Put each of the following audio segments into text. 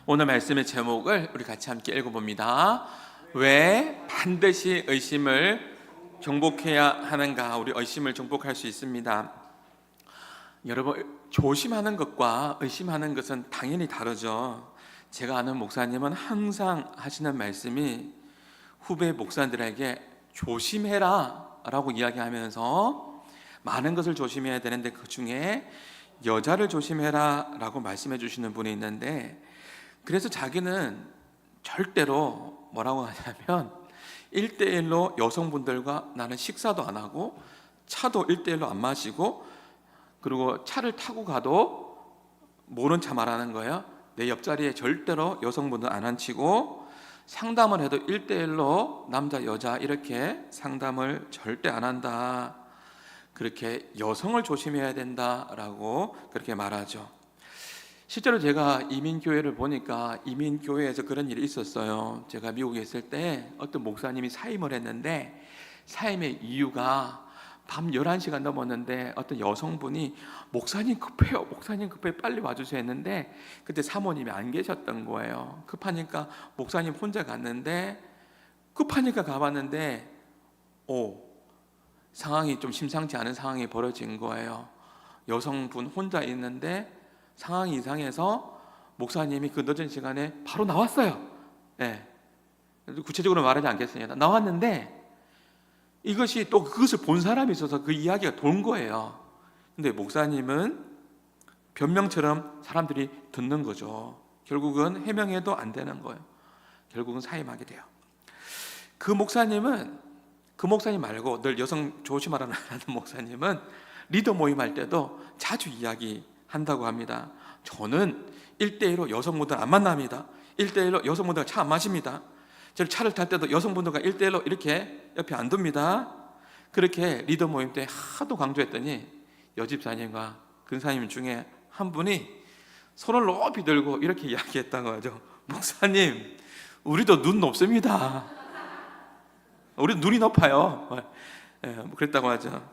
오늘 말씀의 제목을 우리 같이 함께 읽어봅니다. 왜 반드시 의심을 정복해야 하는가? 우리 의심을 정복할 수 있습니다. 여러분, 조심하는 것과 의심하는 것은 당연히 다르죠. 제가 아는 목사님은 항상 하시는 말씀이 후배 목사들에게 조심해라 라고 이야기하면서 많은 것을 조심해야 되는데 그 중에 여자를 조심해라 라고 말씀해 주시는 분이 있는데, 그래서 자기는 절대로 뭐라고 하냐면 1대1로 여성분들과 나는 식사도 안 하고 차도 1대1로 안 마시고, 그리고 차를 타고 가도 모른 차 말하는 거예요. 내 옆자리에 절대로 여성분들 안 앉히고, 상담을 해도 1대1로 남자 여자 이렇게 상담을 절대 안 한다. 그렇게 여성을 조심해야 된다라고 그렇게 말하죠. 실제로 제가 이민교회를 보니까 이민교회에서 그런 일이 있었어요. 제가 미국에 있을 때 어떤 목사님이 사임을 했는데, 사임의 이유가 밤 11시가 넘었는데 어떤 여성분이 목사님 급해요, 목사님 급해요, 빨리 와주세요 했는데 그때 사모님이 안 계셨던 거예요. 급하니까 목사님 혼자 갔는데, 급하니까 가봤는데 상황이 좀 심상치 않은 상황이 벌어진 거예요. 여성분 혼자 있는데 상황이 이상해서 목사님이 그 늦은 시간에 바로 나왔어요. 네. 구체적으로 말하지 않겠습니다. 나왔는데 이것이 또 그것을 본 사람이 있어서 그 이야기가 돈 거예요. 근데 목사님은 변명처럼 사람들이 듣는 거죠. 결국은 해명해도 안 되는 거예요. 결국은 사임하게 돼요. 그 목사님 말고 늘 여성 조심하라는 목사님은 리더 모임할 때도 자주 이야기한다고 합니다. 저는 1대1로 여성분들 안 만납니다. 1대1로 여성분들 차 안 마십니다. 저 차를 탈 때도 여성분들과 1대1로 이렇게 옆에 안 둡니다. 그렇게 리더 모임 때 하도 강조했더니 여집사님과 근사님 중에 한 분이 손을 높이 들고 이렇게 이야기했다고 하죠. 목사님, 우리도 눈 높습니다. 우리 눈이 높아요. 그랬다고 하죠.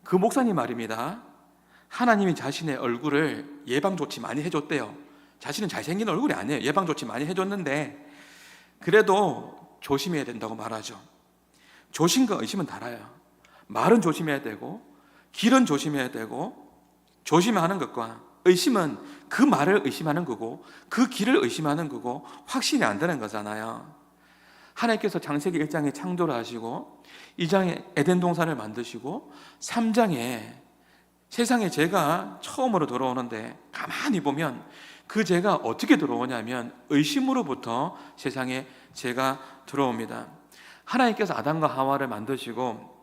그 목사님 말입니다. 하나님이 자신의 얼굴을 예방조치 많이 해줬대요. 자신은 잘생긴 얼굴이 아니에요. 예방조치 많이 해줬는데 그래도 조심해야 된다고 말하죠. 조심과 의심은 달라요. 말은 조심해야 되고 길은 조심해야 되고, 조심하는 것과 의심은 그 말을 의심하는 거고 그 길을 의심하는 거고 확신이 안 되는 거잖아요. 하나님께서 창세기 1장에 창조를 하시고 2장에 에덴 동산을 만드시고 3장에 세상에 죄가 처음으로 들어오는데, 가만히 보면 그 죄가 어떻게 들어오냐면 의심으로부터 세상에 죄가 들어옵니다. 하나님께서 아담과 하와를 만드시고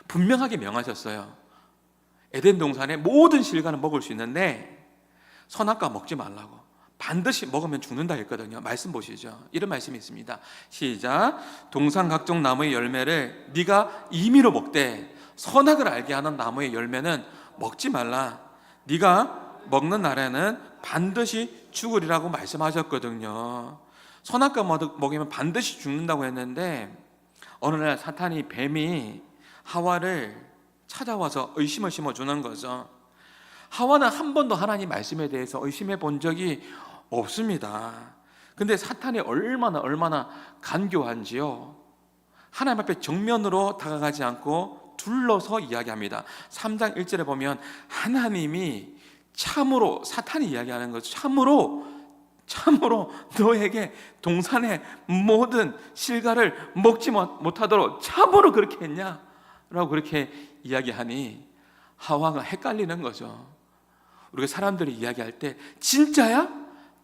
분명하게 명하셨어요. 에덴 동산의 모든 실과는 먹을 수 있는데 선악과 먹지 말라고. 반드시 먹으면 죽는다 했거든요. 말씀 보시죠. 이런 말씀이 있습니다. 시작. 동산 각종 나무의 열매를 네가 임의로 먹되 선악을 알게 하는 나무의 열매는 먹지 말라. 네가 먹는 날에는 반드시 죽으리라고 말씀하셨거든요. 선악과 먹이면 반드시 죽는다고 했는데, 어느 날 사탄이, 뱀이 하와를 찾아와서 의심을 심어주는 거죠. 하와는 한 번도 하나님 말씀에 대해서 의심해 본 적이 없습니다. 근데 사탄이 얼마나 간교한지요. 하나님 앞에 정면으로 다가가지 않고 둘러서 이야기합니다. 3장 1절에 보면 하나님이 참으로, 사탄이 이야기하는 거죠. 참으로 너에게 동산의 모든 실과를 먹지 못하도록 참으로 그렇게 했냐? 라고 그렇게 이야기하니 하와가 헷갈리는 거죠. 우리가 사람들이 이야기할 때 진짜야?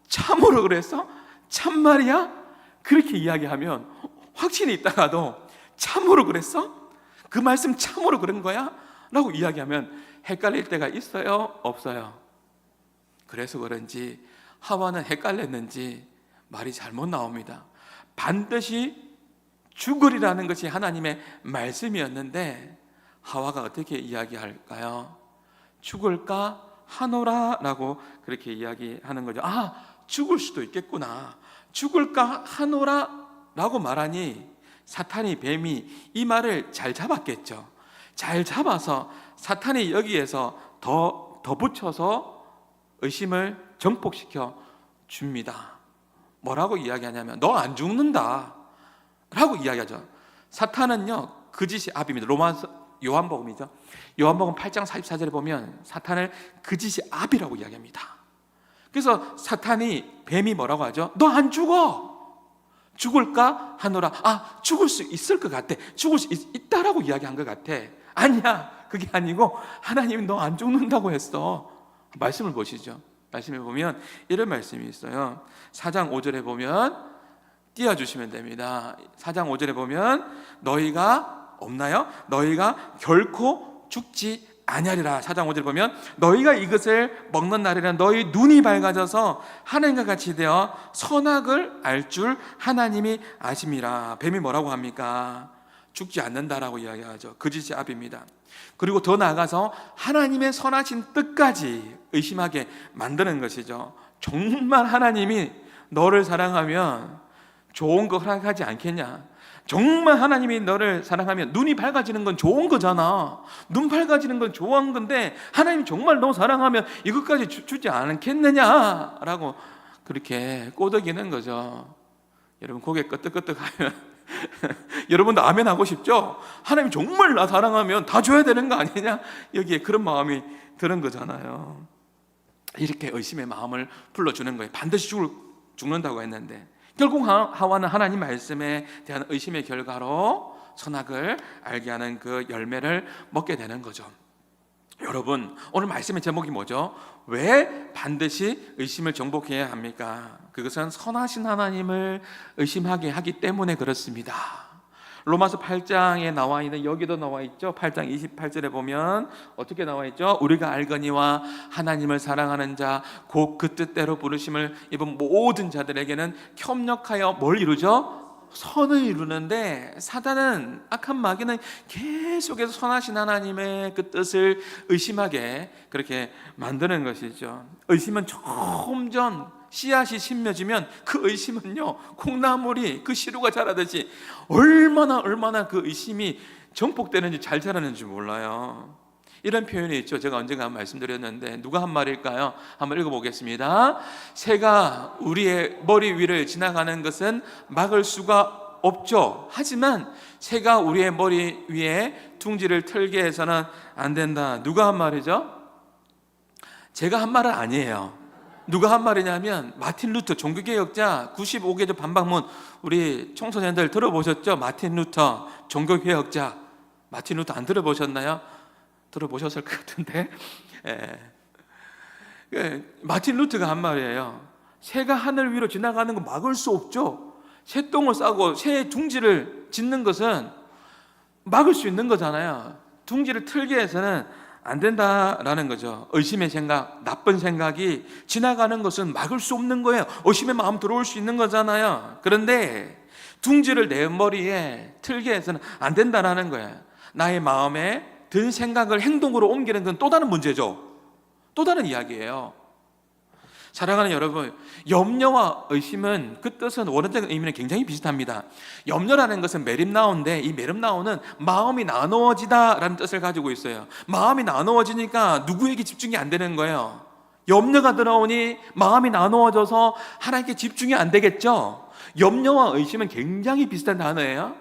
참으로 그랬어? 참말이야? 그렇게 이야기하면 확신이 있다가도 참으로 그랬어? 그 말씀 참으로 그런 거야? 라고 이야기하면 헷갈릴 때가 있어요? 없어요? 그래서 그런지 하와는 헷갈렸는지 말이 잘못 나옵니다. 반드시 죽으리라는 것이 하나님의 말씀이었는데 하와가 어떻게 이야기할까요? 죽을까 하노라 라고 그렇게 이야기하는 거죠. 죽을 수도 있겠구나, 죽을까 하노라 라고 말하니 사탄이, 뱀이 이 말을 잘 잡았겠죠. 잘 잡아서 사탄이 여기에서 더 붙여서 의심을 정복시켜 줍니다. 뭐라고 이야기하냐면 너 안 죽는다 라고 이야기하죠. 사탄은요 거짓의 아비입니다. 요한복음이죠. 요한복음 8장 44절에 보면 사탄을 거짓의 아비라고 이야기합니다. 그래서 사탄이, 뱀이 뭐라고 하죠? 너 안 죽어. 죽을까 하노라. 죽을 수 있을 것 같아. 죽을 수 있다라고 이야기한 것 같아. 아니야, 그게 아니고 하나님이 너 안 죽는다고 했어. 말씀을 보시죠. 말씀을 보면 이런 말씀이 있어요. 4장 5절에 보면 띄워주시면 됩니다. 4장 5절에 보면 너희가 없나요? 너희가 결코 죽지 아니하리라. 4장 5절에 보면 너희가 이것을 먹는 날에는 너희 눈이 밝아져서 하나님과 같이 되어 선악을 알 줄 하나님이 아심이라. 뱀이 뭐라고 합니까? 죽지 않는다라고 이야기하죠. 거짓의 아비입니다. 그리고 더 나아가서 하나님의 선하신 뜻까지 의심하게 만드는 것이죠. 정말 하나님이 너를 사랑하면 좋은 거 허락하지 않겠냐? 정말 하나님이 너를 사랑하면 눈이 밝아지는 건 좋은 거잖아. 눈 밝아지는 건 좋은 건데 하나님 정말 너 사랑하면 이것까지 주지 않겠느냐라고 그렇게 꼬드기는 거죠. 여러분 고개 끄덕끄덕하면 여러분도 아멘 하고 싶죠? 하나님 정말 나 사랑하면 다 줘야 되는 거 아니냐? 여기에 그런 마음이 드는 거잖아요. 이렇게 의심의 마음을 불러주는 거예요. 반드시 죽는다고 했는데 결국 하와는 하나님 말씀에 대한 의심의 결과로 선악을 알게 하는 그 열매를 먹게 되는 거죠. 여러분, 오늘 말씀의 제목이 뭐죠? 왜 반드시 의심을 정복해야 합니까? 그것은 선하신 하나님을 의심하게 하기 때문에 그렇습니다. 로마서 8장에 나와 있는, 여기도 나와 있죠. 8장 28절에 보면 어떻게 나와 있죠? 우리가 알거니와 하나님을 사랑하는 자 곧 그 뜻대로 부르심을 입은 모든 자들에게는 협력하여 뭘 이루죠? 선을 이루는데 사단은, 악한 마귀는 계속해서 선하신 하나님의 그 뜻을 의심하게 그렇게 만드는 것이죠. 의심은 조금 전 씨앗이 심겨지면 그 의심은요 콩나물이 그 시루가 자라듯이 얼마나 그 의심이 정복되는지 잘 자라는지 몰라요. 이런 표현이 있죠. 제가 언젠가 말씀드렸는데 누가 한 말일까요? 한번 읽어보겠습니다. 새가 우리의 머리 위를 지나가는 것은 막을 수가 없죠. 하지만 새가 우리의 머리 위에 둥지를 틀게 해서는 안 된다. 누가 한 말이죠? 제가 한 말은 아니에요. 누가 한 말이냐면 마틴 루터, 종교개혁자, 95개조 반박문, 우리 청소년들 들어보셨죠? 마틴 루터 종교개혁자. 마틴 루터 안 들어보셨나요? 들어보셨을 것 같은데 마틴 루터가 한 말이에요. 새가 하늘 위로 지나가는 거 막을 수 없죠. 새똥을 싸고 새의 둥지를 짓는 것은 막을 수 있는 거잖아요. 둥지를 틀게 해서는 안 된다라는 거죠. 의심의 생각, 나쁜 생각이 지나가는 것은 막을 수 없는 거예요. 의심의 마음 들어올 수 있는 거잖아요. 그런데 둥지를 내 머리에 틀게 해서는 안 된다라는 거예요. 나의 마음에 든 생각을 행동으로 옮기는 건 또 다른 문제죠. 또 다른 이야기예요. 사랑하는 여러분, 염려와 의심은 그 뜻은 원어적인 의미는 굉장히 비슷합니다. 염려라는 것은 메립나오인데 이 메립나오는 마음이 나누어지다라는 뜻을 가지고 있어요. 마음이 나누어지니까 누구에게 집중이 안 되는 거예요. 염려가 들어오니 마음이 나누어져서 하나님께 집중이 안 되겠죠. 염려와 의심은 굉장히 비슷한 단어예요.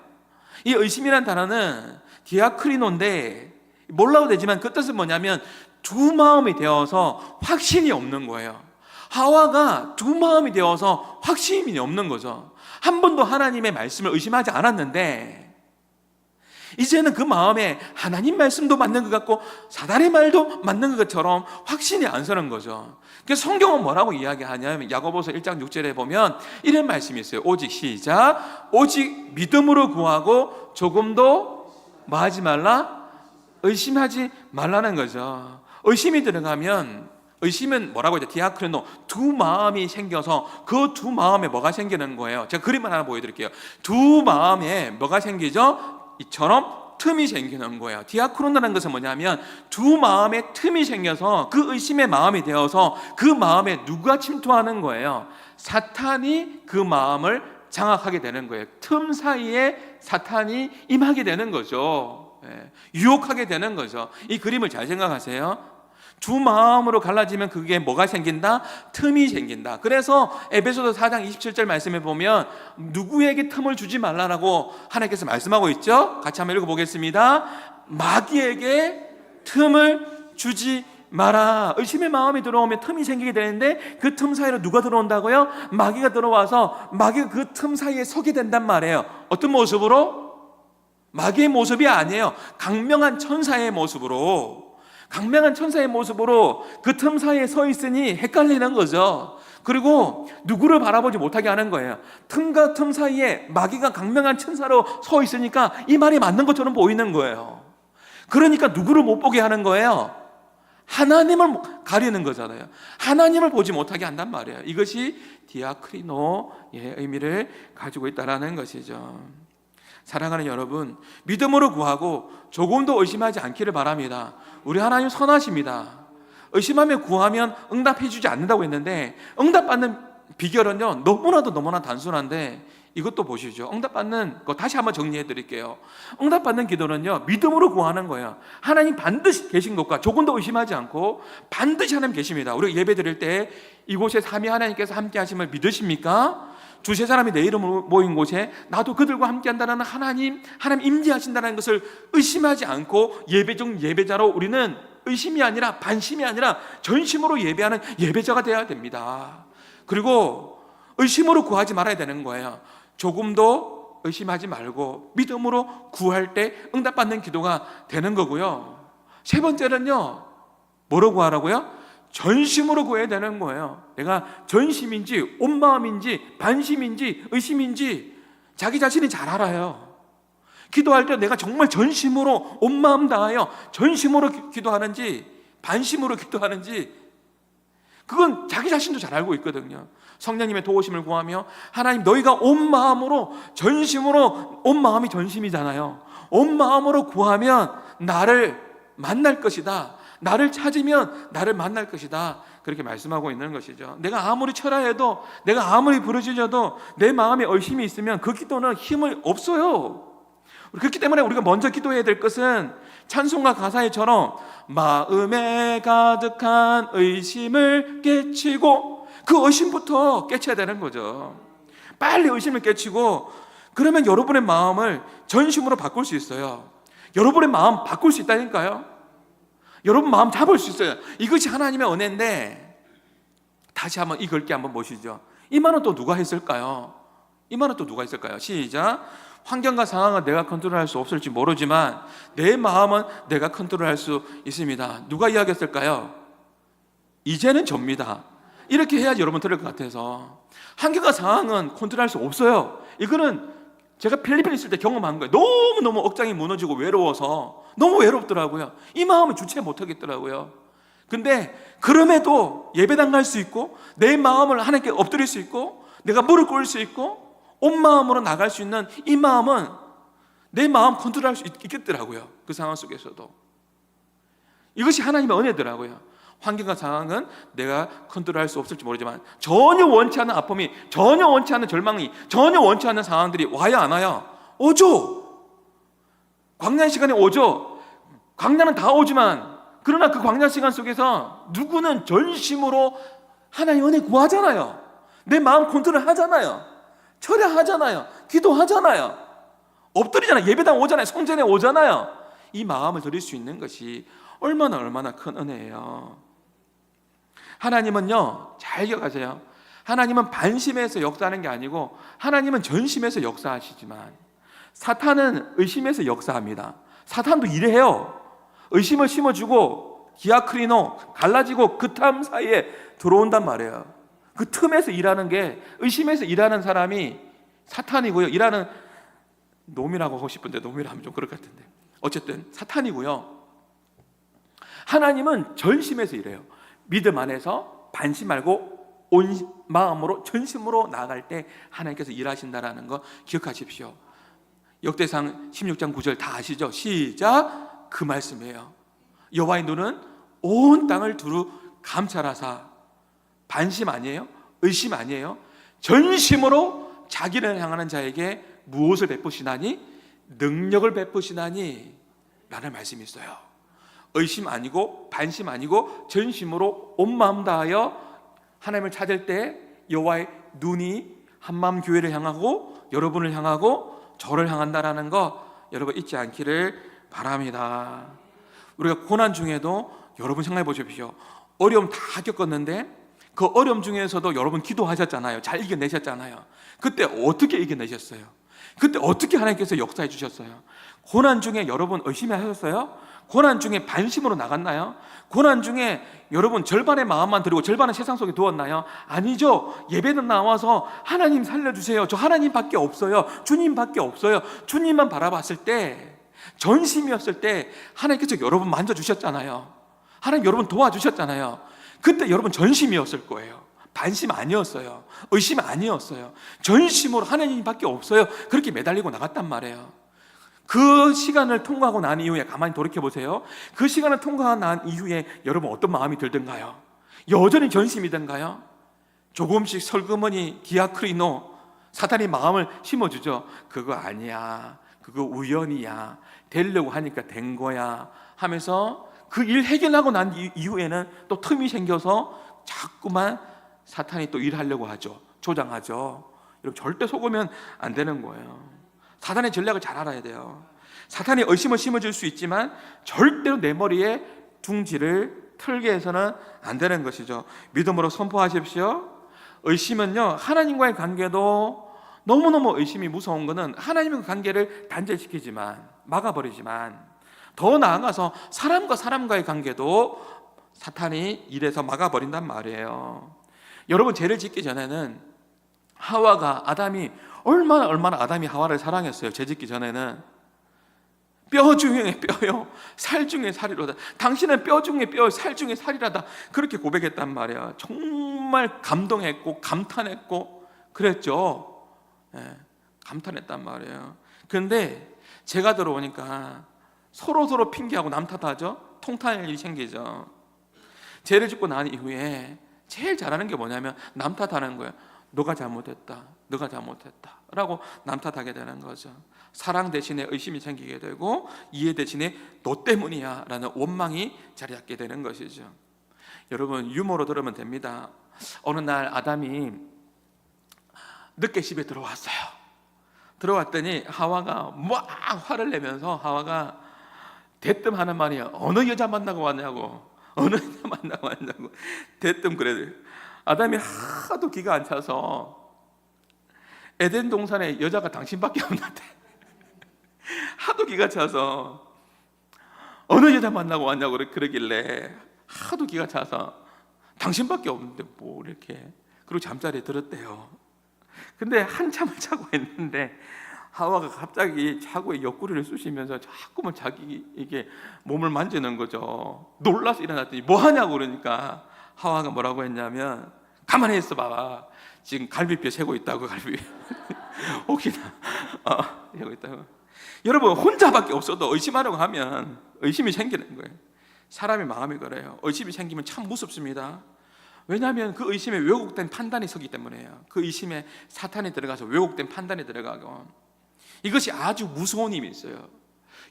이 의심이라는 단어는 디아크리노인데 몰라도 되지만 그 뜻은 뭐냐면 두 마음이 되어서 확신이 없는 거예요. 하와가 두 마음이 되어서 확신이 없는 거죠. 한 번도 하나님의 말씀을 의심하지 않았는데 이제는 그 마음에 하나님 말씀도 맞는 것 같고 사단의 말도 맞는 것처럼 확신이 안 서는 거죠. 그래서 성경은 뭐라고 이야기하냐면 야고보서 1장 6절에 보면 이런 말씀이 있어요. 오직 시작, 오직 믿음으로 구하고 조금도 뭐하지 말라? 의심하지 말라는 거죠. 의심이 들어가면, 의심은 뭐라고 하죠? 디아크리노, 두 마음이 생겨서 그 두 마음에 뭐가 생기는 거예요. 제가 그림을 하나 보여드릴게요. 두 마음에 뭐가 생기죠? 이처럼 틈이 생기는 거예요. 디아크로노라는 것은 뭐냐면 두 마음에 틈이 생겨서 그 의심의 마음이 되어서 그 마음에 누가 침투하는 거예요? 사탄이 그 마음을 장악하게 되는 거예요. 틈 사이에 사탄이 임하게 되는 거죠. 유혹하게 되는 거죠. 이 그림을 잘 생각하세요. 두 마음으로 갈라지면 그게 뭐가 생긴다? 틈이 생긴다. 그래서 에베소서 4장 27절 말씀에 보면 누구에게 틈을 주지 말라라고 하나님께서 말씀하고 있죠. 같이 한번 읽어보겠습니다. 마귀에게 틈을 주지 마라. 의심의 마음이 들어오면 틈이 생기게 되는데 그 틈 사이로 누가 들어온다고요? 마귀가 들어와서 마귀가 그 틈 사이에 서게 된단 말이에요. 어떤 모습으로? 마귀의 모습이 아니에요. 강명한 천사의 모습으로, 강명한 천사의 모습으로 그 틈 사이에 서 있으니 헷갈리는 거죠. 그리고 누구를 바라보지 못하게 하는 거예요. 틈과 틈 사이에 마귀가 강명한 천사로 서 있으니까 이 말이 맞는 것처럼 보이는 거예요. 그러니까 누구를 못 보게 하는 거예요? 하나님을 가리는 거잖아요. 하나님을 보지 못하게 한단 말이에요. 이것이 디아크리노의 의미를 가지고 있다는 것이죠. 사랑하는 여러분, 믿음으로 구하고 조금도 의심하지 않기를 바랍니다. 우리 하나님 선하십니다. 의심하며 구하면 응답해 주지 않는다고 했는데 응답받는 비결은요 너무나 단순한데 이것도 보시죠. 응답받는 거 다시 한번 정리해 드릴게요. 응답받는 기도는요 믿음으로 구하는 거예요. 하나님 반드시 계신 것과 조금도 의심하지 않고 반드시 하나님 계십니다. 우리 예배 드릴 때 이곳에 삼위 하나님께서 함께 하심을 믿으십니까? 두세 사람이 내 이름으로 모인 곳에 나도 그들과 함께 한다는 하나님 임재하신다는 것을 의심하지 않고 예배 중 예배자로 우리는 의심이 아니라 반심이 아니라 전심으로 예배하는 예배자가 되어야 됩니다. 그리고 의심으로 구하지 말아야 되는 거예요. 조금도 의심하지 말고 믿음으로 구할 때 응답받는 기도가 되는 거고요. 세 번째는요, 뭐로 구하라고요? 전심으로 구해야 되는 거예요. 내가 전심인지 온 마음인지 반심인지 의심인지 자기 자신이 잘 알아요. 기도할 때 내가 정말 전심으로 온 마음 다하여 전심으로 기도하는지 반심으로 기도하는지 그건 자기 자신도 잘 알고 있거든요. 성령님의 도우심을 구하며 하나님 너희가 온 마음으로 전심으로, 온 마음이 전심이잖아요. 온 마음으로 구하면 나를 만날 것이다. 나를 찾으면 나를 만날 것이다. 그렇게 말씀하고 있는 것이죠. 내가 아무리 철야해도, 내가 아무리 부르짖어도 내 마음에 의심이 있으면 그 기도는 힘을 없어요. 그렇기 때문에 우리가 먼저 기도해야 될 것은 찬송가 가사에처럼 마음에 가득한 의심을 깨치고, 그 의심부터 깨쳐야 되는 거죠. 빨리 의심을 깨치고, 그러면 여러분의 마음을 전심으로 바꿀 수 있어요. 여러분의 마음 바꿀 수 있다니까요. 여러분 마음 잡을 수 있어요. 이것이 하나님의 은혜인데, 다시 한번 이 글귀 한번 보시죠. 이 말은 또 누가 했을까요? 이 말은 또 누가 했을까요? 시작. 환경과 상황은 내가 컨트롤할 수 없을지 모르지만 내 마음은 내가 컨트롤할 수 있습니다. 누가 이야기했을까요? 이제는 접니다. 이렇게 해야지 여러분 들을 것 같아서. 환경과 상황은 컨트롤할 수 없어요. 이거는 제가 필리핀에 있을 때 경험한 거예요. 너무너무 억장이 무너지고 외로워서 너무 외롭더라고요. 이 마음을 주체 못하겠더라고요. 근데 그럼에도 예배당 갈 수 있고 내 마음을 하나님께 엎드릴 수 있고 내가 무릎 꿇을 수 있고 온 마음으로 나갈 수 있는 이 마음은 내 마음 컨트롤할 수 있겠더라고요. 그 상황 속에서도. 이것이 하나님의 은혜더라고요. 환경과 상황은 내가 컨트롤할 수 없을지 모르지만 전혀 원치 않는 아픔이, 전혀 원치 않는 절망이, 전혀 원치 않는 상황들이 와야 안 와요? 오죠. 광야 시간에 오죠. 광야는 다 오지만 그러나 그 광야 시간 속에서 누구는 전심으로 하나님 은혜 구하잖아요. 내 마음 컨트롤 하잖아요. 철야하잖아요. 기도하잖아요. 엎드리잖아요. 예배당 오잖아요. 성전에 오잖아요. 이 마음을 드릴 수 있는 것이 얼마나 큰 은혜예요. 하나님은요, 잘 기억하세요. 하나님은 반심에서 역사하는 게 아니고 하나님은 전심에서 역사하시지만 사탄은 의심에서 역사합니다. 사탄도 일해요. 의심을 심어주고 디아크리노, 갈라지고 그 틈 사이에 들어온단 말이에요. 그 틈에서 일하는 게, 의심에서 일하는 사람이 사탄이고요. 일하는 놈이라고 하고 싶은데 놈이라 하면 좀 그럴 것 같은데 어쨌든 사탄이고요. 하나님은 전심에서 일해요. 믿음 안에서 반심 말고 온 마음으로 전심으로 나아갈 때 하나님께서 일하신다라는 거 기억하십시오. 역대상 16장 9절 다 아시죠? 시작. 그 말씀이에요. 여호와의 눈은 온 땅을 두루 감찰하사, 반심 아니에요? 의심 아니에요? 전심으로 자기를 향하는 자에게 무엇을 베푸시나니? 능력을 베푸시나니 라는 말씀이 있어요. 의심 아니고 반심 아니고 전심으로 온 마음 다하여 하나님을 찾을 때 여호와의 눈이 한마음 교회를 향하고 여러분을 향하고 저를 향한다라는 거 여러분 잊지 않기를 바랍니다. 우리가 고난 중에도 여러분 생각해 보십시오. 어려움 다 겪었는데 그 어려움 중에서도 여러분 기도하셨잖아요. 잘 이겨내셨잖아요. 그때 어떻게 이겨내셨어요? 그때 어떻게 하나님께서 역사해 주셨어요? 고난 중에 여러분 의심해 하셨어요? 고난 중에 반심으로 나갔나요? 고난 중에 여러분 절반의 마음만 드리고 절반은 세상 속에 두었나요? 아니죠. 예배는 나와서 하나님 살려주세요. 저 하나님밖에 없어요. 주님밖에 없어요. 주님만 바라봤을 때, 전심이었을 때 하나님께서 여러분 만져주셨잖아요. 하나님 여러분 도와주셨잖아요. 그때 여러분 전심이었을 거예요. 반심 아니었어요. 의심 아니었어요. 전심으로 하나님밖에 없어요. 그렇게 매달리고 나갔단 말이에요. 그 시간을 통과하고 난 이후에 가만히 돌이켜보세요. 그 시간을 통과하고 난 이후에 여러분 어떤 마음이 들던가요? 여전히 전심이던가요? 조금씩 설그머니 디아크리노 사탄이 마음을 심어주죠. 그거 아니야, 그거 우연이야, 되려고 하니까 된 거야 하면서 그 일 해결하고 난 이후에는 또 틈이 생겨서 자꾸만 사탄이 또 일하려고 하죠. 조장하죠. 여러분 절대 속으면 안 되는 거예요. 사탄의 전략을 잘 알아야 돼요. 사탄이 의심을 심어줄 수 있지만 절대로 내 머리에 둥지를 틀게 해서는 안 되는 것이죠. 믿음으로 선포하십시오. 의심은요, 하나님과의 관계도 너무너무 의심이 무서운 것은 하나님의 관계를 단절시키지만, 막아버리지만, 더 나아가서 사람과 사람과의 관계도 사탄이 이래서 막아버린단 말이에요. 여러분 죄를 짓기 전에는 아담이 얼마나 아담이 하와를 사랑했어요. 죄 짓기 전에는 뼈 중에 뼈요, 살 중에 살이로다. 당신은 뼈 중에 뼈, 살 중에 살이라다. 그렇게 고백했단 말이야. 정말 감동했고 감탄했고 그랬죠. 예, 감탄했단 말이에요. 그런데 제가 들어오니까 서로 핑계하고 남 탓하죠. 통탄할 일이 생기죠. 죄를 짓고 난 이후에 제일 잘하는 게 뭐냐면 남 탓하는 거예요. 너가 잘못했다, 너가 잘못했다 라고 남 탓하게 되는 거죠. 사랑 대신에 의심이 생기게 되고 이해 대신에 너 때문이야 라는 원망이 자리 잡게 되는 것이죠. 여러분 유머로 들으면 됩니다. 어느 날 아담이 늦게 집에 들어왔어요. 들어왔더니 하와가 막 화를 내면서 하와가 대뜸 하는 말이야. 어느 여자 만나고 왔냐고, 어느 여자 만나고 왔냐고 대뜸 그래. 아담이 하도 기가 안 차서 에덴 동산에 여자가 당신밖에 없는데 하도 기가 차서 어느 여자 만나고 왔냐고 그러길래 하도 기가 차서 당신밖에 없는데 뭐 이렇게 그리고 잠자리에 들었대요. 근데 한참을 자고 있는데 하와가 갑자기 자고에 옆구리를 쑤시면서 자꾸만 자기 이게 몸을 만지는 거죠. 놀라서 일어났더니 뭐 하냐고 그러니까 하와가 뭐라고 했냐면 가만히 있어 봐봐. 지금 갈비뼈 세고 있다고. 갈비 혹시나 세고 있다고. 여러분 혼자밖에 없어도 의심하려고 하면 의심이 생기는 거예요. 사람의 마음이 그래요. 의심이 생기면 참 무섭습니다. 왜냐하면 그 의심에 왜곡된 판단이 서기 때문에요. 그 의심에 사탄이 들어가서 왜곡된 판단이 들어가고 이것이 아주 무서운 힘이 있어요.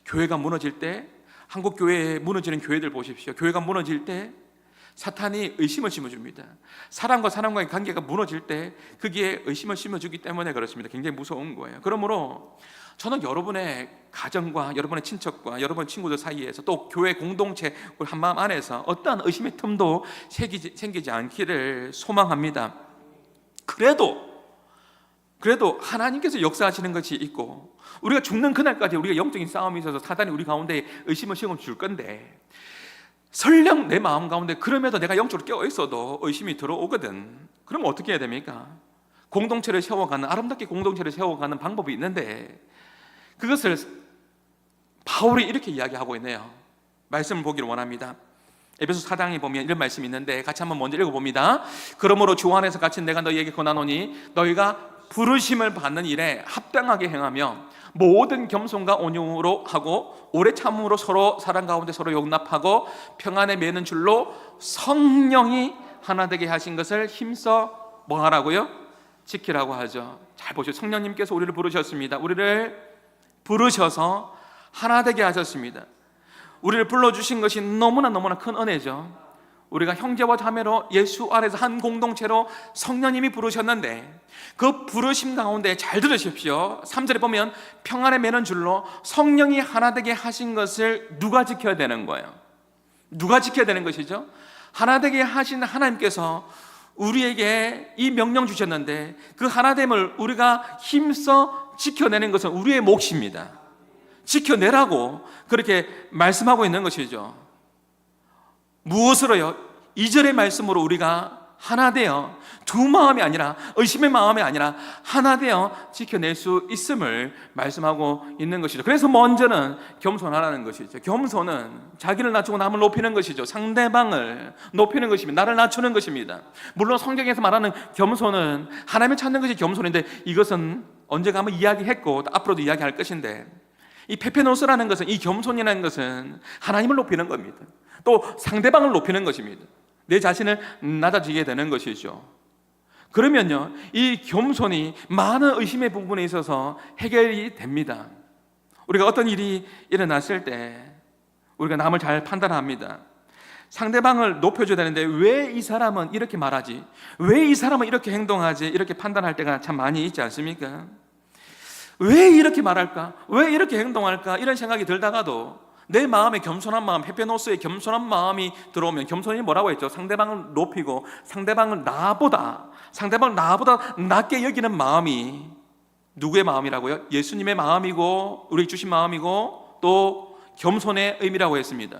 교회가 무너질 때, 한국 교회에 무너지는 교회들 보십시오. 교회가 무너질 때 사탄이 의심을 심어줍니다. 사람과 사람과의 관계가 무너질 때 거기에 의심을 심어주기 때문에 그렇습니다. 굉장히 무서운 거예요. 그러므로 저는 여러분의 가정과 여러분의 친척과 여러분의 친구들 사이에서 또 교회 공동체 한마음 안에서 어떠한 의심의 틈도 생기지 않기를 소망합니다. 그래도 하나님께서 역사하시는 것이 있고 우리가 죽는 그날까지 우리가 영적인 싸움이 있어서 사단이 우리 가운데 의심을 심어줄 건데 설령 내 마음 가운데 그럼에도 내가 영적으로 깨어있어도 의심이 들어오거든. 그러면 어떻게 해야 됩니까? 공동체를 세워가는, 아름답게 공동체를 세워가는 방법이 있는데 그것을 바울이 이렇게 이야기하고 있네요. 말씀을 보기를 원합니다. 에베소 4장에 보면 이런 말씀이 있는데 같이 한번 먼저 읽어봅니다. 그러므로 주 안에서 갇힌 내가 너희에게 권하노니 너희가 부르심을 받는 일에 합당하게 행하며 모든 겸손과 온유로 하고 오래 참음으로 서로 사랑 가운데 서로 용납하고 평안에 매는 줄로 성령이 하나 되게 하신 것을 힘써 뭐 하라고요? 지키라고 하죠. 잘 보시죠. 성령님께서 우리를 부르셨습니다. 우리를 부르셔서 하나 되게 하셨습니다. 우리를 불러주신 것이 너무나 큰 은혜죠. 우리가 형제와 자매로 예수 아래서 한 공동체로 성령님이 부르셨는데, 그 부르심 가운데 잘 들으십시오. 3절에 보면 평안에 매는 줄로 성령이 하나 되게 하신 것을 누가 지켜야 되는 거예요? 누가 지켜야 되는 것이죠? 하나 되게 하신 하나님께서 우리에게 이 명령 주셨는데, 그 하나됨을 우리가 힘써 지켜내는 것은 우리의 몫입니다. 지켜내라고 그렇게 말씀하고 있는 것이죠. 무엇으로요? 2절의 말씀으로 우리가 하나 되어 두 마음이 아니라, 의심의 마음이 아니라 하나 되어 지켜낼 수 있음을 말씀하고 있는 것이죠. 그래서 먼저는 겸손하라는 것이죠. 겸손은 자기를 낮추고 남을 높이는 것이죠. 상대방을 높이는 것입니다. 나를 낮추는 것입니다. 물론 성경에서 말하는 겸손은 하나님을 찾는 것이 겸손인데, 이것은 언제가 한번 이야기했고 앞으로도 이야기할 것인데, 이 페페노스라는 것은, 이 겸손이라는 것은 하나님을 높이는 겁니다. 또 상대방을 높이는 것입니다. 내 자신을 낮아지게 되는 것이죠. 그러면요, 이 겸손이 많은 의심의 부분에 있어서 해결이 됩니다. 우리가 어떤 일이 일어났을 때 우리가 남을 잘 판단합니다. 상대방을 높여줘야 되는데 왜 이 사람은 이렇게 말하지? 왜 이 사람은 이렇게 행동하지? 이렇게 판단할 때가 참 많이 있지 않습니까? 왜 이렇게 말할까? 왜 이렇게 행동할까? 이런 생각이 들다가도 내 마음에 겸손한 마음, 헤페노스의 겸손한 마음이 들어오면, 겸손이 뭐라고 했죠? 상대방을 높이고 상대방을 나보다 낮게 여기는 마음이 누구의 마음이라고요? 예수님의 마음이고 우리 주신 마음이고 또 겸손의 의미라고 했습니다.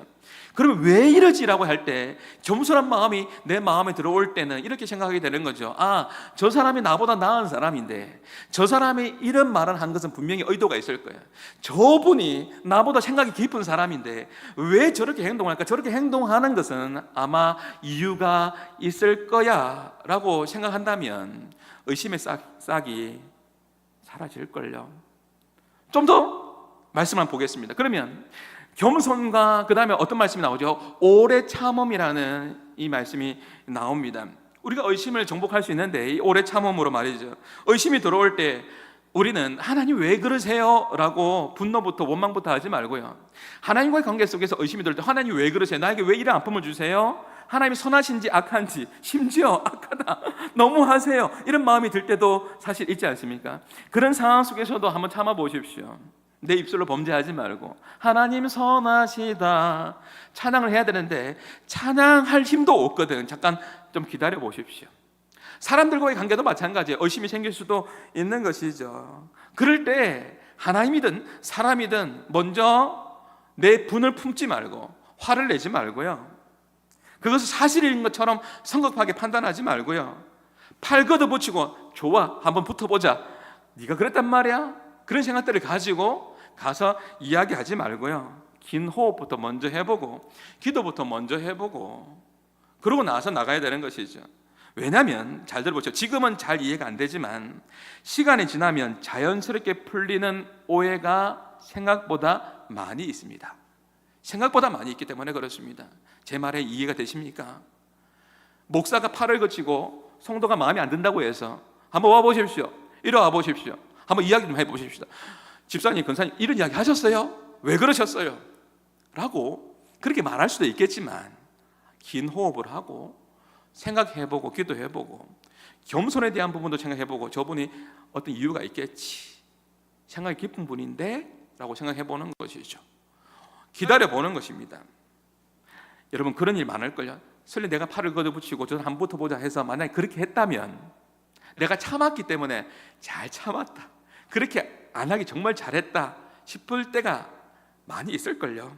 그러면 왜 이러지라고 할 때, 겸손한 마음이 내 마음에 들어올 때는 이렇게 생각하게 되는 거죠. 아, 저 사람이 나보다 나은 사람인데 저 사람이 이런 말을 한 것은 분명히 의도가 있을 거예요. 저분이 나보다 생각이 깊은 사람인데 왜 저렇게 행동할까? 저렇게 행동하는 것은 아마 이유가 있을 거야 라고 생각한다면 의심의 싹이 사라질걸요. 좀 더 말씀만 보겠습니다. 그러면 겸손과 그 다음에 어떤 말씀이 나오죠? 오래 참음이라는 이 말씀이 나옵니다. 우리가 의심을 정복할 수 있는데, 이 오래 참음으로 말이죠, 의심이 들어올 때 우리는 하나님 왜 그러세요? 라고 분노부터 원망부터 하지 말고요, 하나님과의 관계 속에서 의심이 들을 때 하나님 왜 그러세요? 나에게 왜 이런 아픔을 주세요? 하나님이 선하신지 악한지, 심지어 악하다, 너무하세요, 이런 마음이 들 때도 사실 있지 않습니까? 그런 상황 속에서도 한번 참아보십시오. 내 입술로 범죄하지 말고 하나님 선하시다 찬양을 해야 되는데 찬양할 힘도 없거든. 잠깐 좀 기다려 보십시오. 사람들과의 관계도 마찬가지예요. 의심이 생길 수도 있는 것이죠. 그럴 때 하나님이든 사람이든 먼저 내 분을 품지 말고 화를 내지 말고요, 그것을 사실인 것처럼 성급하게 판단하지 말고요, 팔 걷어붙이고 좋아 한번 붙어보자, 네가 그랬단 말이야, 그런 생각들을 가지고 가서 이야기하지 말고요, 긴 호흡부터 먼저 해보고 기도부터 먼저 해보고 그러고 나서 나가야 되는 것이죠. 왜냐하면 잘 들어보죠. 지금은 잘 이해가 안 되지만 시간이 지나면 자연스럽게 풀리는 오해가 생각보다 많이 있습니다. 생각보다 많이 있기 때문에 그렇습니다. 제 말에 이해가 되십니까? 목사가 팔을 거치고 성도가 마음에 안 든다고 해서 한번 와보십시오. 이리 와보십시오. 한번 이야기 좀 해보십시오. 집사님, 권사님 이런 이야기 하셨어요? 왜 그러셨어요? 라고 그렇게 말할 수도 있겠지만 긴 호흡을 하고 생각해보고 기도해보고 겸손에 대한 부분도 생각해보고 저분이 어떤 이유가 있겠지, 생각이 깊은 분인데 라고 생각해보는 것이죠. 기다려보는 것입니다. 여러분, 그런 일 많을걸요. 설령 내가 팔을 걷어붙이고 저 한번 붙어보자 해서 만약에 그렇게 했다면 내가 참았기 때문에 잘 참았다, 그렇게 안 하기 정말 잘했다 싶을 때가 많이 있을걸요.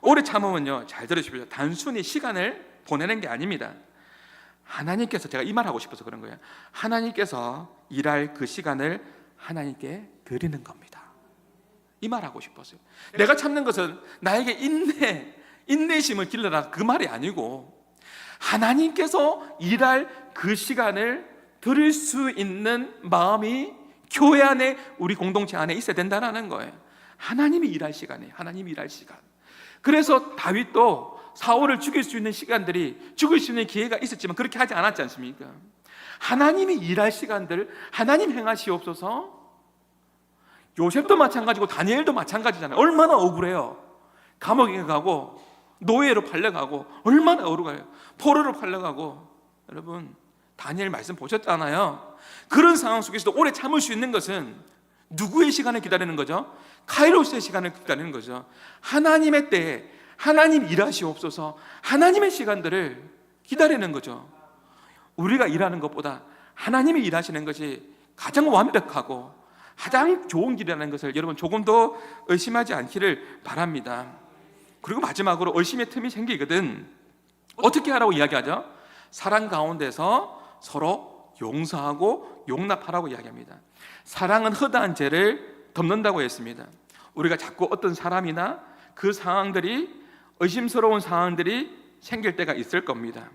오래 참으면요, 잘 들으십시오, 단순히 시간을 보내는 게 아닙니다. 하나님께서, 제가 이 말 하고 싶어서 그런 거예요, 하나님께서 일할 그 시간을 하나님께 드리는 겁니다. 이 말 하고 싶었어요. 내가 참는 것은 나에게 인내심을 길러라 그 말이 아니고 하나님께서 일할 그 시간을 드릴 수 있는 마음이 교회 안에, 우리 공동체 안에 있어야 된다는 거예요. 하나님이 일할 시간이에요. 하나님이 일할 시간. 그래서 다윗도 사울을 죽일 수 있는 시간들이, 죽일 수 있는 기회가 있었지만 그렇게 하지 않았지 않습니까? 하나님이 일할 시간들 하나님 행하시옵소서. 요셉도 마찬가지고 다니엘도 마찬가지잖아요. 얼마나 억울해요. 감옥에 가고 노예로 팔려가고 얼마나 어려워요. 포로로 팔려가고. 여러분 다니엘 말씀 보셨잖아요. 그런 상황 속에서도 오래 참을 수 있는 것은 누구의 시간을 기다리는 거죠? 카이로스의 시간을 기다리는 거죠. 하나님의 때에 하나님 일하시옵소서, 하나님의 시간들을 기다리는 거죠. 우리가 일하는 것보다 하나님이 일하시는 것이 가장 완벽하고 가장 좋은 길이라는 것을 여러분 조금 더 의심하지 않기를 바랍니다. 그리고 마지막으로 의심의 틈이 생기거든 어떻게 하라고 이야기하죠? 사랑 가운데서 서로 용서하고 용납하라고 이야기합니다. 사랑은 허다한 죄를 덮는다고 했습니다. 우리가 자꾸 어떤 사람이나 그 상황들이 의심스러운 상황들이 생길 때가 있을 겁니다.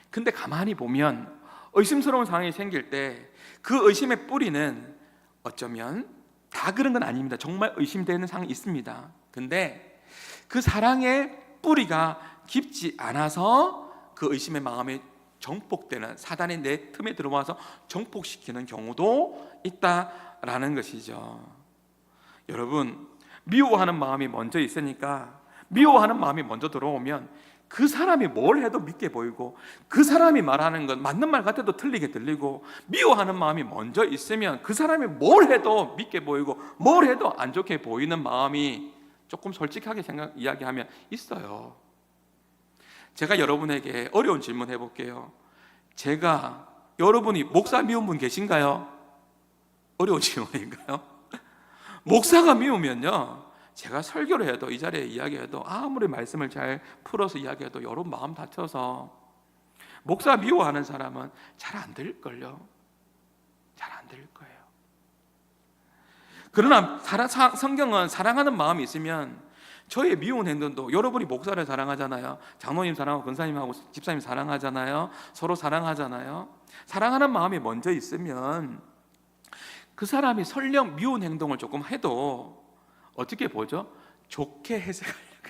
근데 가만히 보면 의심스러운 상황이 생길 때 그 의심의 뿌리는 어쩌면 다 그런 건 아닙니다. 정말 의심되는 상황이 있습니다. 근데 그 사랑의 뿌리가 깊지 않아서 그 의심의 마음이 정복되는, 사단이 내 틈에 들어와서 정복시키는 경우도 있다라는 것이죠. 여러분 미워하는 마음이 먼저 있으니까 미워하는 마음이 먼저 들어오면 그 사람이 뭘 해도 믿게 보이고 그 사람이 말하는 건 맞는 말 같아도 틀리게 들리고, 미워하는 마음이 먼저 있으면 그 사람이 뭘 해도 믿게 보이고 뭘 해도 안 좋게 보이는 마음이 조금 솔직하게 이야기하면 있어요. 제가 여러분에게 어려운 질문 해볼게요. 제가 여러분이 목사 미운 분 계신가요? 어려운 질문인가요? 목사가 미우면요, 제가 설교를 해도 이 자리에 이야기해도 아무리 말씀을 잘 풀어서 이야기해도 여러분 마음 다쳐서 목사 미워하는 사람은 잘 안 들을걸요. 잘 안 들을 거예요. 그러나 성경은 사랑하는 마음이 있으면 저의 미운 행동도, 여러분이 목사를 사랑하잖아요. 장로님 사랑하고 권사님하고 집사님 사랑하잖아요. 서로 사랑하잖아요. 사랑하는 마음이 먼저 있으면 그 사람이 설령 미운 행동을 조금 해도 어떻게 보죠? 좋게 해석하려고.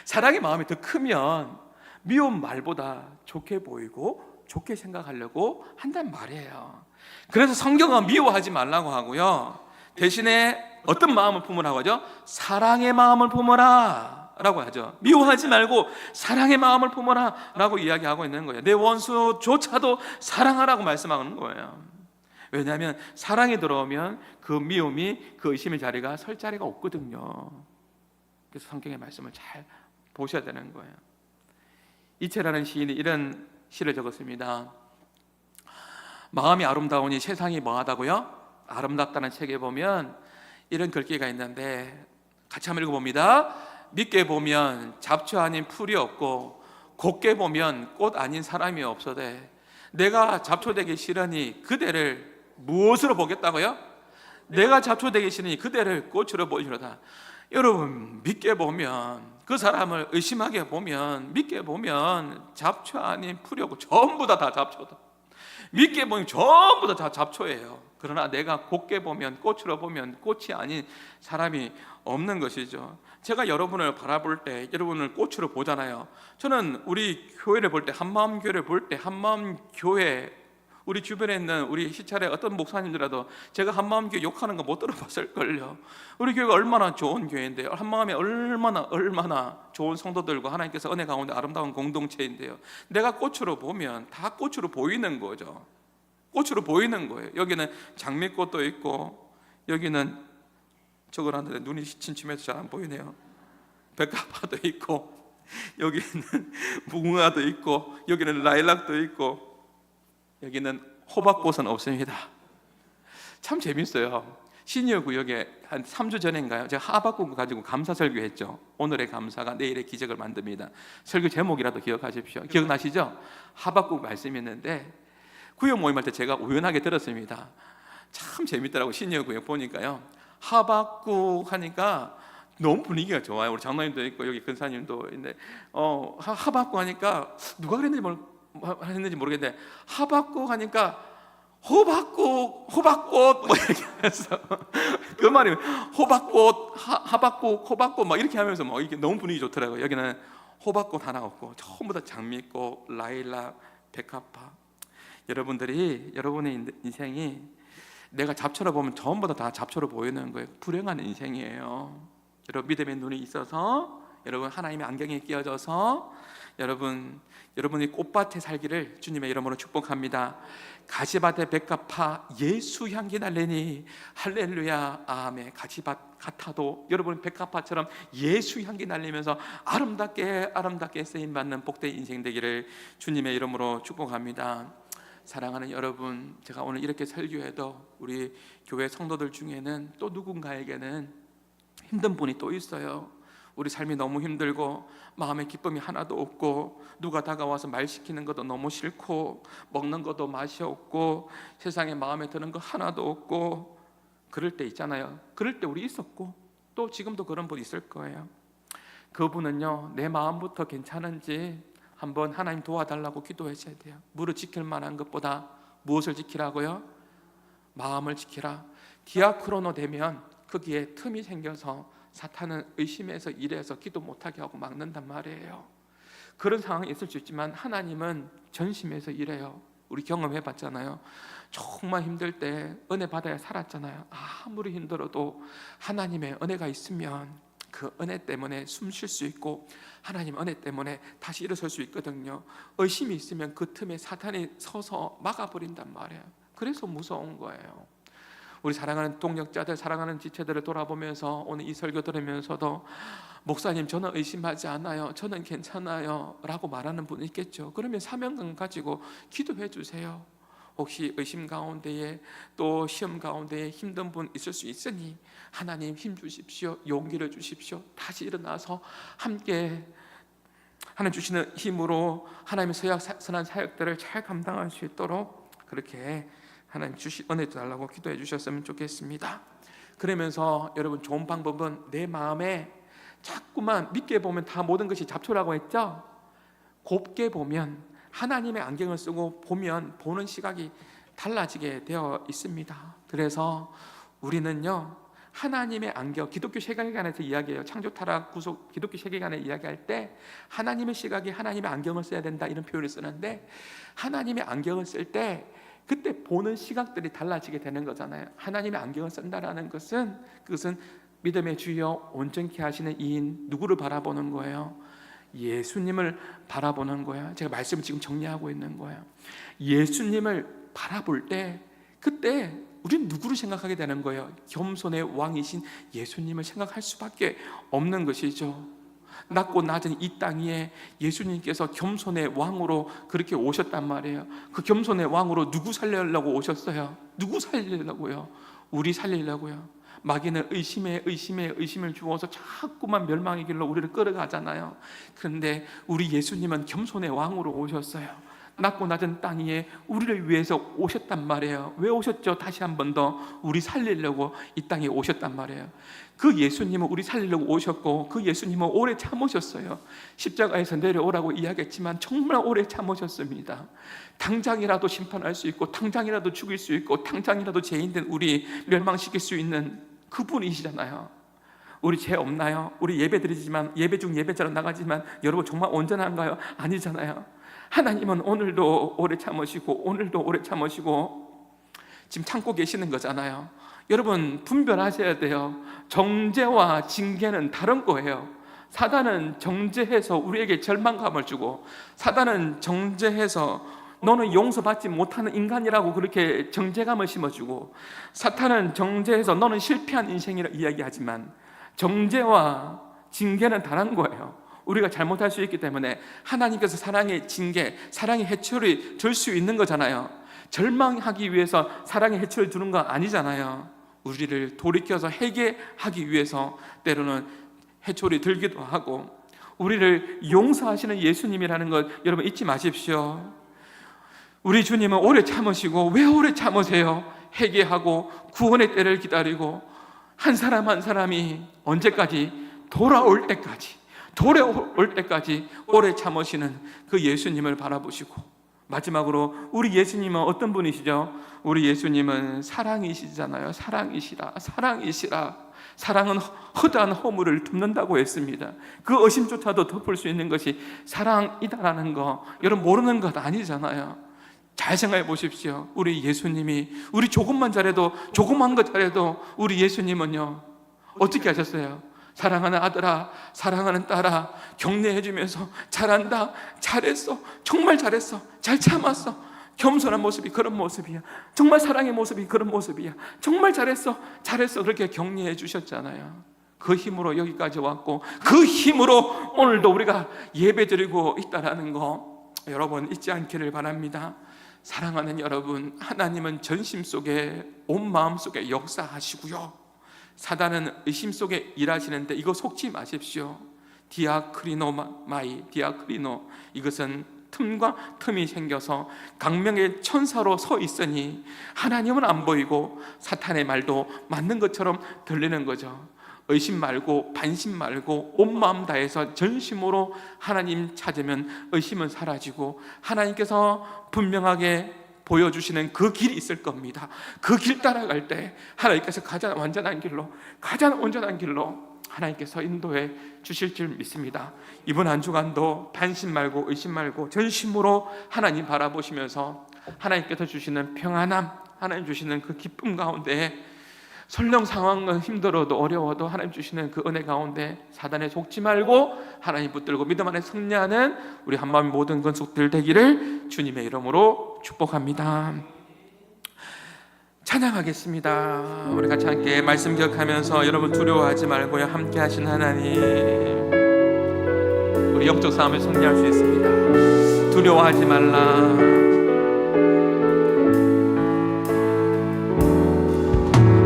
사랑의 마음이 더 크면 미운 말보다 좋게 보이고 좋게 생각하려고 한단 말이에요. 그래서 성경은 미워하지 말라고 하고요, 대신에 어떤 마음을 품으라고 하죠? 사랑의 마음을 품어라 라고 하죠. 미워하지 말고 사랑의 마음을 품어라 라고 이야기하고 있는 거예요. 내 원수조차도 사랑하라고 말씀하는 거예요. 왜냐하면 사랑이 들어오면 그 미움이, 그 의심의 자리가 설 자리가 없거든요. 그래서 성경의 말씀을 잘 보셔야 되는 거예요. 이채라는 시인이 이런 시를 적었습니다. 마음이 아름다우니 세상이 뭐하다고요? 아름답다는 책에 보면 이런 글귀가 있는데 같이 한번 읽어봅니다. 밉게 보면 잡초 아닌 풀이 없고 곱게 보면 꽃 아닌 사람이 없어되 내가 잡초되기 싫으니 그대를 무엇으로 보겠다고요? 내가 잡초되기 싫으니 그대를 꽃으로 보시로다. 여러분 밉게 보면, 그 사람을 의심하게 보면, 밉게 보면 잡초 아닌 풀이 없고 전부 다 잡초다. 밉게 보면 전부 다 잡초예요. 그러나 내가 곱게 보면, 꽃으로 보면 꽃이 아닌 사람이 없는 것이죠. 제가 여러분을 바라볼 때 여러분을 꽃으로 보잖아요. 저는 우리 교회를 볼 때, 한마음 교회를 볼 때, 한마음 교회 우리 주변에 있는 우리 시찰에 어떤 목사님들라도 제가 한마음 교회 욕하는 거 못 들어봤을걸요. 우리 교회가 얼마나 좋은 교회인데요, 한마음에 얼마나 좋은 성도들과 하나님께서 은혜 가운데 아름다운 공동체인데요, 내가 꽃으로 보면 다 꽃으로 보이는 거죠. 꽃으로 보이는 거예요. 여기는 장미꽃도 있고, 여기는 저걸 하는데 눈이 침침해서 잘 안 보이네요. 백합화도 있고, 여기는 무궁화도 있고, 여기는 라일락도 있고, 여기는 호박꽃은 없습니다. 참 재밌어요. 시니어 구역에 한 3주 전인가요? 제가 하박국 가지고 감사 설교했죠. 오늘의 감사가 내일의 기적을 만듭니다. 설교 제목이라도 기억하십시오. 기억나시죠? 하박국 말씀이었는데 구역 모임할 때 제가 우연하게 들었습니다. 참 재밌더라고. 시니어 구역 보니까요, 하박국 하니까 너무 분위기가 좋아요. 우리 장로님도 있고 여기 근사님도 있는데 하박국 하니까 누가 그랬는지 모르겠는데 하박국 하니까 호박꽃 뭐 이렇게 하면서 그 말이 호박꽃, 하박국, 호박꽃 막 이렇게 하면서 뭐 이게 너무 분위기 좋더라고요. 여기는 호박꽃 하나 없고 전부 다 장미꽃, 라일락, 백합화. 여러분의 인생이 내가 잡초로 보면 전부 다 잡초로 보이는 거예요. 불행한 인생이에요. 여러분 믿음의 눈이 있어서 여러분 하나님의 안경에 끼어져서 여러분이 꽃밭에 살기를 주님의 이름으로 축복합니다. 가시밭에 백합화 예수 향기 날래니 할렐루야 아멘. 가시밭 같아도 여러분 백합화처럼 예수 향기 날리면서 아름답게 쓰임받는 복된 인생 되기를 주님의 이름으로 축복합니다. 사랑하는 여러분, 제가 오늘 이렇게 설교해도 우리 교회 성도들 중에는 또 누군가에게는 힘든 분이 또 있어요. 우리 삶이 너무 힘들고 마음에 기쁨이 하나도 없고 누가 다가와서 말 시키는 것도 너무 싫고 먹는 것도 맛이 없고 세상에 마음에 드는 거 하나도 없고 그럴 때 있잖아요. 그럴 때 우리 있었고 또 지금도 그런 분 있을 거예요. 그분은요, 내 마음부터 괜찮은지 한번 하나님 도와달라고 기도하셔야 돼요. 무릇 지킬 만한 것보다 무엇을 지키라고요? 마음을 지키라. 디아크로노 되면 거기에 틈이 생겨서 사탄은 의심해서 일해서 기도 못하게 하고 막는단 말이에요. 그런 상황이 있을 수 있지만 하나님은 전심해서 일해요. 우리 경험해봤잖아요. 정말 힘들 때 은혜 받아야 살았잖아요. 아무리 힘들어도 하나님의 은혜가 있으면 그 은혜 때문에 숨 쉴 수 있고 하나님 은혜 때문에 다시 일어설 수 있거든요. 의심이 있으면 그 틈에 사탄이 서서 막아버린단 말이에요. 그래서 무서운 거예요. 우리 사랑하는 동역자들, 사랑하는 지체들을 돌아보면서 오늘 이 설교 들으면서도 목사님 저는 의심하지 않아요, 저는 괜찮아요 라고 말하는 분 있겠죠. 그러면 사명감 가지고 기도해 주세요. 혹시 의심 가운데에 또 시험 가운데에 힘든 분 있을 수 있으니 하나님 힘 주십시오, 용기를 주십시오. 다시 일어나서 함께 하나님 주시는 힘으로 하나님의 선한 사역들을 잘 감당할 수 있도록 그렇게 하나님 은혜 달라고 기도해 주셨으면 좋겠습니다. 그러면서 여러분 좋은 방법은 내 마음에 자꾸만 믿게 보면 다 모든 것이 잡초라고 했죠. 곱게 보면 하나님의 안경을 쓰고 보면 보는 시각이 달라지게 되어 있습니다. 그래서 우리는요, 하나님의 안경, 기독교 세계관에서 이야기해요. 창조, 타락, 구속, 기독교 세계관에 이야기할 때 하나님의 시각이 하나님의 안경을 써야 된다 이런 표현을 쓰는데, 하나님의 안경을 쓸 때 그때 보는 시각들이 달라지게 되는 거잖아요. 하나님의 안경을 쓴다라는 것은 그것은 믿음의 주여 온전케 하시는 이인 누구를 바라보는 거예요? 예수님을 바라보는 거예요. 제가 말씀을 지금 정리하고 있는 거예요. 예수님을 바라볼 때 그때 우리는 누구를 생각하게 되는 거예요? 겸손의 왕이신 예수님을 생각할 수밖에 없는 것이죠. 낮고 낮은 이 땅 위에 예수님께서 겸손의 왕으로 그렇게 오셨단 말이에요. 그 겸손의 왕으로 누구 살리려고 오셨어요? 누구 살리려고요? 우리 살리려고요. 마귀는 의심을 주어서 자꾸만 멸망의 길로 우리를 끌어가잖아요. 그런데 우리 예수님은 겸손의 왕으로 오셨어요. 낮고 낮은 땅 위에 우리를 위해서 오셨단 말이에요. 왜 오셨죠? 다시 한 번 더 우리 살리려고 이 땅에 오셨단 말이에요. 그 예수님은 우리 살리려고 오셨고 그 예수님은 오래 참으셨어요. 십자가에서 내려오라고 이야기했지만 정말 오래 참으셨습니다. 당장이라도 심판할 수 있고 당장이라도 죽일 수 있고 당장이라도 죄인된 우리 멸망시킬 수 있는 그분이시잖아요. 우리 죄 없나요? 우리 예배 드리지만 예배 중 예배자로 나가지만 여러분 정말 온전한가요? 아니잖아요. 하나님은 오늘도 오래 참으시고 오늘도 오래 참으시고 지금 참고 계시는 거잖아요. 여러분 분별하셔야 돼요. 정죄와 징계는 다른 거예요. 사단은 정죄해서 우리에게 절망감을 주고, 사단은 정죄해서 너는 용서받지 못하는 인간이라고 그렇게 정죄감을 심어주고, 사탄은 정죄해서 너는 실패한 인생이라고 이야기하지만 정죄와 징계는 다른 거예요. 우리가 잘못할 수 있기 때문에 하나님께서 사랑의 징계, 사랑의 해초를 줄 수 있는 거잖아요. 절망하기 위해서 사랑의 해초를 주는 거 아니잖아요. 우리를 돌이켜서 회개하기 위해서 때로는 해초를 들기도 하고, 우리를 용서하시는 예수님이라는 것 여러분 잊지 마십시오. 우리 주님은 오래 참으시고, 왜 오래 참으세요? 회개하고 구원의 때를 기다리고 한 사람 한 사람이 언제까지? 돌아올 때까지 오래 참으시는 그 예수님을 바라보시고, 마지막으로 우리 예수님은 어떤 분이시죠? 우리 예수님은 사랑이시잖아요. 사랑이시라. 사랑은 허다한 허물을 덮는다고 했습니다. 그 의심조차도 덮을 수 있는 것이 사랑이다라는 거 여러분 모르는 것 아니잖아요. 잘 생각해 보십시오. 우리 예수님이 우리 조금만 잘해도, 조그만 것 잘해도 우리 예수님은요 어떻게 하셨어요? 사랑하는 아들아, 사랑하는 딸아, 격려해주면서 잘한다, 잘했어, 정말 잘했어, 잘 참았어, 겸손한 모습이 그런 모습이야, 정말 사랑의 모습이 그런 모습이야, 정말 잘했어, 잘했어, 그렇게 격려해 주셨잖아요. 그 힘으로 여기까지 왔고 그 힘으로 오늘도 우리가 예배드리고 있다는 거 여러분 잊지 않기를 바랍니다. 사랑하는 여러분, 하나님은 전심 속에, 온 마음 속에 역사하시고요, 사단은 의심 속에 일하시는데 이거 속지 마십시오. 디아크리노, 이것은 틈과 틈이 생겨서 강명의 천사로 서 있으니 하나님은 안 보이고 사탄의 말도 맞는 것처럼 들리는 거죠. 의심 말고 반심 말고 온 마음 다해서 전심으로 하나님 찾으면 의심은 사라지고 하나님께서 분명하게 보여주시는 그 길이 있을 겁니다. 그 길 따라갈 때 하나님께서 가장 완전한 길로, 가장 온전한 길로 하나님께서 인도해 주실 줄 믿습니다. 이번 한 주간도 반심 말고 의심 말고 전심으로 하나님 바라보시면서 하나님께서 주시는 평안함, 하나님 주시는 그 기쁨 가운데, 설령 상황은 힘들어도 어려워도 하나님 주시는 그 은혜 가운데 사단에 속지 말고 하나님 붙들고 믿음 안에 승리하는 우리 한마음의 모든 건속들 되기를 주님의 이름으로 축복합니다. 찬양하겠습니다. 우리 같이 함께 말씀 기억하면서 여러분 두려워하지 말고요, 함께 하신 하나님, 우리 영적 싸움에 승리할 수 있습니다. 두려워하지 말라.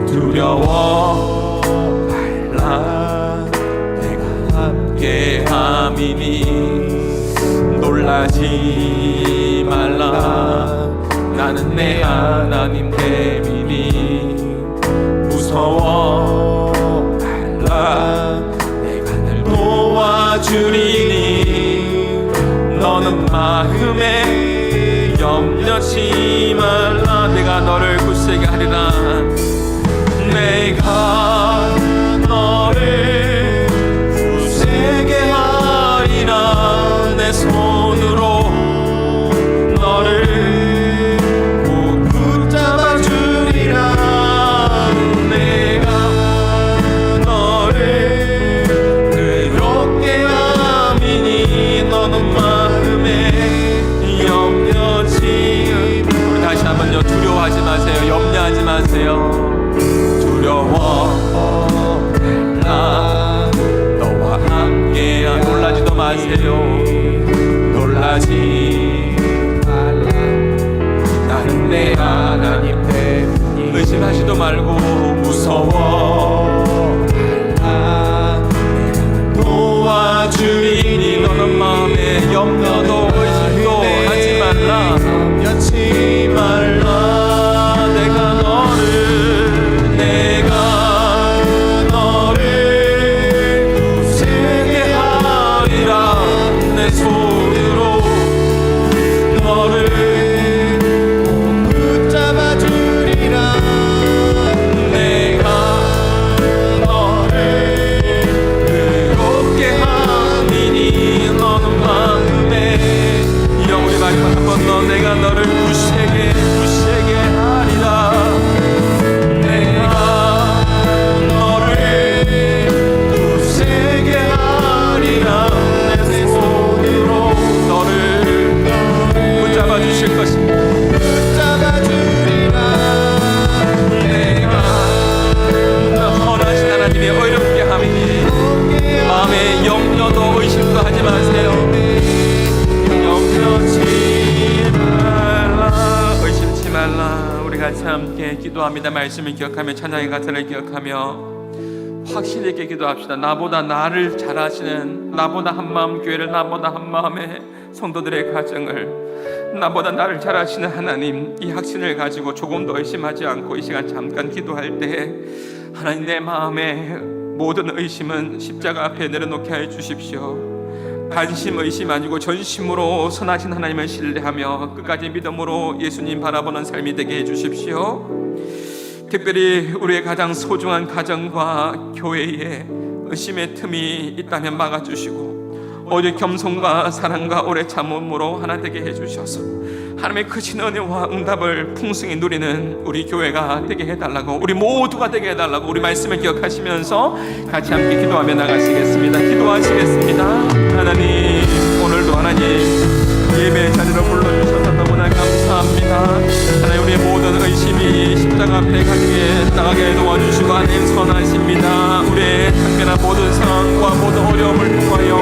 두려워 말라, 내가 함께함이니 놀라지 말라, 나는 내 하나님 됨이니 무서워 말라, 내가 널 도와주리니 너는 마음에 염려치 말라, 내가 너를 굳세게 하리라, 내가 너를 굳세게 하리라, 내 손으로 너를 꼭 붙잡아 주리라, 내가 너를 그렇게 함이니 너는 마음에 염려치. 우리 다시 한번요, 두려워하지 마세요, 염려하지 마세요. 두려워 말라, 너와 함께야. 놀라지도 마세요, 놀라지 말라, 나는 내 하나님 됨이니 의심하지도 말고 무서워 말라, 내가 도와주리니 너는 마음에 염려도 의심도 하지 말라, 염려치 말라, 내가 너를 굳세게 하리라, 내 손으로 너를 꼭 붙잡아 주리라, 내가 너를 그렇게 함이니 너는 마음에. 우리 마지막 한 번 더, 내가 너를 굳세게 하리라, 주실 것입니다. 붙잡아주리라, 내가 선하신 하나님의 어렵게 함이니 마음에 염려도 의심도 하지 마세요. 염려치 말라, 의심치 말라. 우리 같이 함께 기도합니다. 말씀을 기억하며 찬양의 가사를 기억하며 확신 있게 기도합시다. 나보다 나를 잘 아시는, 나보다 한마음 교회를, 나보다 한마음의 성도들의 가정을, 나보다 나를 잘 아시는 하나님, 이 확신을 가지고 조금 더 의심하지 않고 이 시간 잠깐 기도할 때 하나님, 내 마음의 모든 의심은 십자가 앞에 내려놓게 하여 주십시오. 반심 의심 아니고 전심으로 선하신 하나님을 신뢰하며 끝까지 믿음으로 예수님 바라보는 삶이 되게 해주십시오. 특별히 우리의 가장 소중한 가정과 교회에 의심의 틈이 있다면 막아주시고 오직 겸손과 사랑과 오래 참음으로 하나 되게 해주셔서 하나님의 크신 은혜와 응답을 풍성히 누리는 우리 교회가 되게 해달라고, 우리 모두가 되게 해달라고 우리 말씀을 기억하시면서 같이 함께 기도하며 나가시겠습니다. 기도하시겠습니다. 하나님, 오늘도 하나님 예배 자리로 불러주셔서 너무나 감사합니다. 하나님, 우리의 모든 의심이 십자가 앞에 나가게 도와주시고 하나님 선하십니다. 우리의 당면한 모든 상황과 모든 어려움을 통하여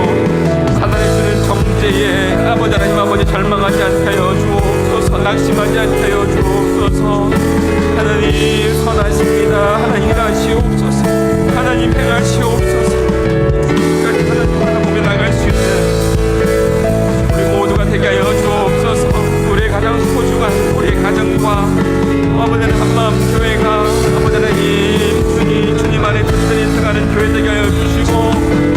사단이 주는 정죄에 아버지 하나님, 아버지 절망하지 않게 하여 주옵소서. 낙심하지 않게 하여 주옵소서. 하나님 선하십니다. 하나님 일하시옵소서. 하나님 행하시옵소서. 하나님 바라보며 나갈 수 있는 우리 모두가 되게 하여 주옵소서. 우리의 가장 소중한 우리의 가정과 아버지 하나님 한마음 교회가 아버지 하나님 주님 안에 든든히 서가는 교회 되게 하여 주시고,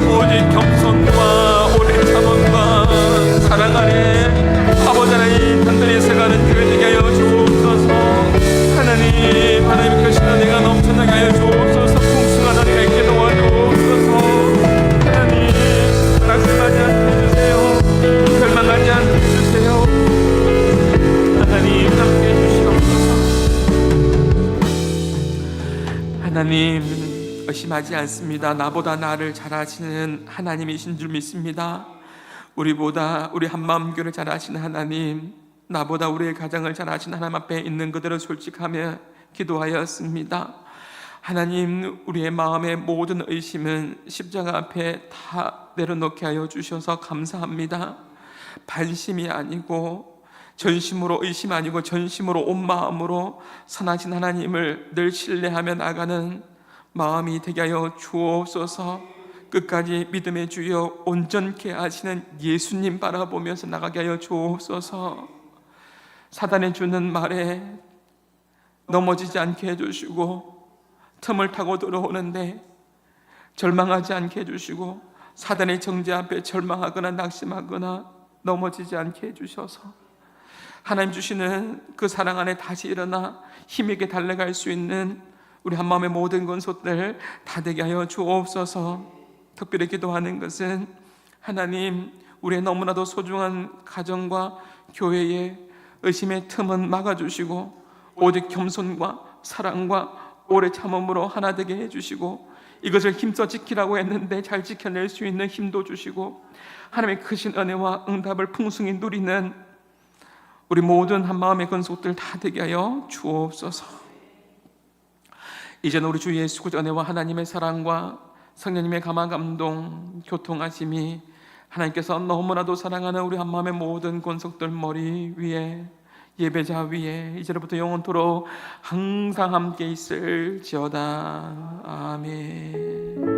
오직 겸손과 오래 참음과 사랑 안에 아버지 하나님 든든히 서가는 교회 되게 하여 주옵소서. 하나님, 하나님 크신 은혜가 넘쳐나게 하여 주옵소서. 풍성한 은혜가 있게 도와주옵소서. 하나님, 낙심하지 않게 해주세요. 절망하지 않게 해주세요. 하나님, 함께 해주시옵소서. 하나님, 의심하지 않습니다. 나보다 나를 잘 아시는 하나님이신 줄 믿습니다. 우리보다 우리 한마음교를 잘 아시는 하나님, 나보다 우리의 가정을 잘 아시는 하나님 앞에 있는 그대로 솔직하며 기도하였습니다. 하나님, 우리의 마음의 모든 의심은 십자가 앞에 다 내려놓게 하여 주셔서 감사합니다. 반심이 아니고 전심으로, 의심 아니고 전심으로 온 마음으로 선하신 하나님을 늘 신뢰하며 나가는 마음이 되게 하여 주옵소서. 끝까지 믿음의 주여 온전케 하시는 예수님 바라보면서 나가게 하여 주옵소서. 사단이 주는 말에 넘어지지 않게 해주시고, 틈을 타고 들어오는데 절망하지 않게 해주시고, 사단의 정죄 앞에 절망하거나 낙심하거나 넘어지지 않게 해주셔서 하나님 주시는 그 사랑 안에 다시 일어나 힘있게 달려갈 수 있는 우리 한마음의 모든 건속들 다 되게 하여 주옵소서. 특별히 기도하는 것은 하나님, 우리의 너무나도 소중한 가정과 교회의 의심의 틈은 막아주시고, 오직 겸손과 사랑과 오래 참음으로 하나 되게 해주시고, 이것을 힘써 지키라고 했는데 잘 지켜낼 수 있는 힘도 주시고, 하나님의 크신 은혜와 응답을 풍성히 누리는 우리 모든 한마음의 건속들 다 되게 하여 주옵소서. 이제는 우리 주 예수 그리스도의 은혜와 하나님의 사랑과 성령님의 감화 감동 교통하심이 하나님께서 너무나도 사랑하는 우리 한마음의 모든 권속들 머리 위에, 예배자 위에 이제부터 영원토록 항상 함께 있을지어다. 아멘.